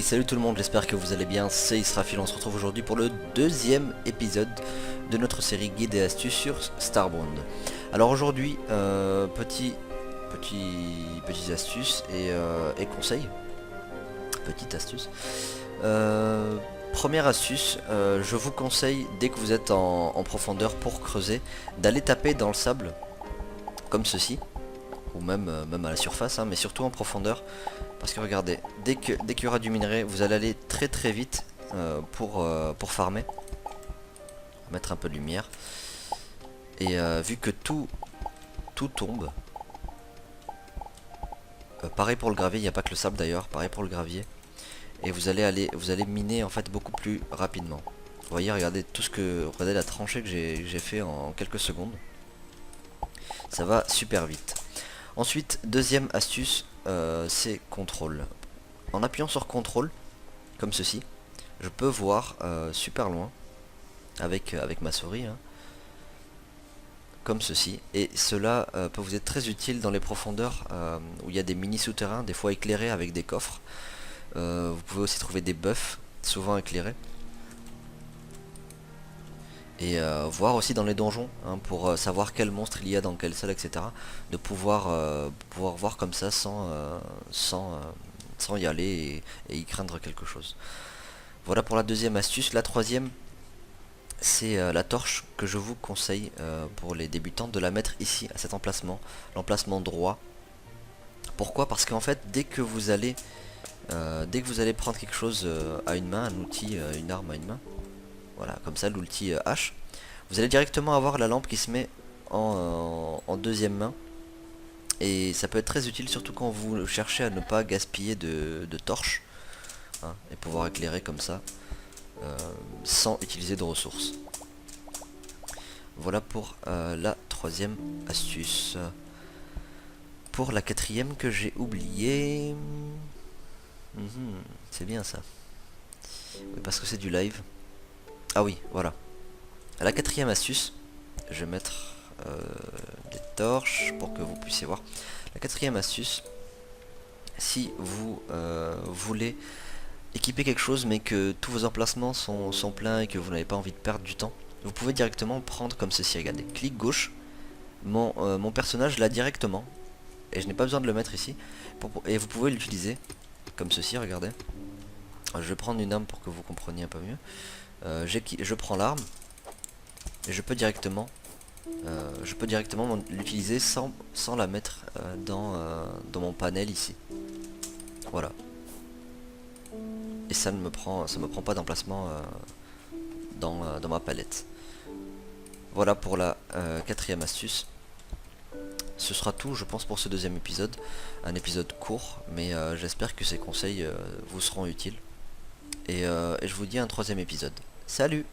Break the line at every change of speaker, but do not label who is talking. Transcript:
Salut tout le monde, j'espère que vous allez bien, c'est Israfil, on se retrouve aujourd'hui pour le deuxième épisode de notre série guide et astuces sur Starbound. Alors aujourd'hui, petites astuces et conseils, petite astuce. Première astuce, je vous conseille dès que vous êtes en profondeur pour creuser, d'aller taper dans le sable, comme ceci, ou même à la surface, hein, mais surtout en profondeur. Parce que regardez, dès qu'il y aura du minerai, vous allez aller très vite pour farmer. On va mettre un peu de lumière. Et vu que tout tombe, pareil pour le gravier, il n'y a pas que le sable d'ailleurs, pareil pour le gravier. Et vous allez miner en fait beaucoup plus rapidement. Vous voyez, regardez la tranchée que j'ai fait en quelques secondes. Ça va super vite. Ensuite, deuxième astuce, c'est contrôle. En appuyant sur contrôle, comme ceci, je peux voir super loin avec ma souris, hein, comme ceci. Et cela peut vous être très utile dans les profondeurs où il y a des mini souterrains, des fois éclairés avec des coffres. Vous pouvez aussi trouver des buffs, souvent éclairés. Et voir aussi dans les donjons, hein, pour savoir quel monstre il y a dans quelle salle, etc. De pouvoir voir comme ça sans y aller et y craindre quelque chose. Voilà pour la deuxième astuce. La troisième, c'est la torche que je vous conseille pour les débutants de la mettre ici, à cet emplacement, l'emplacement droit. Pourquoi? Parce qu'en fait, dès que vous allez prendre quelque chose à une main, un outil, une arme à une main, voilà, comme ça, l'outil H. Vous allez directement avoir la lampe qui se met en deuxième main. Et ça peut être très utile, surtout quand vous cherchez à ne pas gaspiller de torches, hein, et pouvoir éclairer comme ça, sans utiliser de ressources. Voilà pour la troisième astuce. Pour la quatrième que j'ai oublié... c'est bien ça. Oui, parce que c'est du live. Ah oui, voilà. La quatrième astuce, je vais mettre des torches pour que vous puissiez voir. La quatrième astuce, si vous voulez équiper quelque chose mais que tous vos emplacements sont pleins et que vous n'avez pas envie de perdre du temps, vous pouvez directement prendre comme ceci. Regardez, clic gauche, mon personnage l'a directement et je n'ai pas besoin de le mettre ici, et vous pouvez l'utiliser comme ceci. Regardez, je vais prendre une arme pour que vous compreniez un peu mieux. Je prends l'arme et je peux directement l'utiliser sans la mettre dans mon panel ici. Voilà. Et ça me prend pas d'emplacement dans ma palette. Voilà pour la quatrième astuce. Ce sera tout, je pense, pour ce deuxième épisode. Un épisode court, mais j'espère que ces conseils vous seront utiles. Et je vous dis à un troisième épisode. Salut!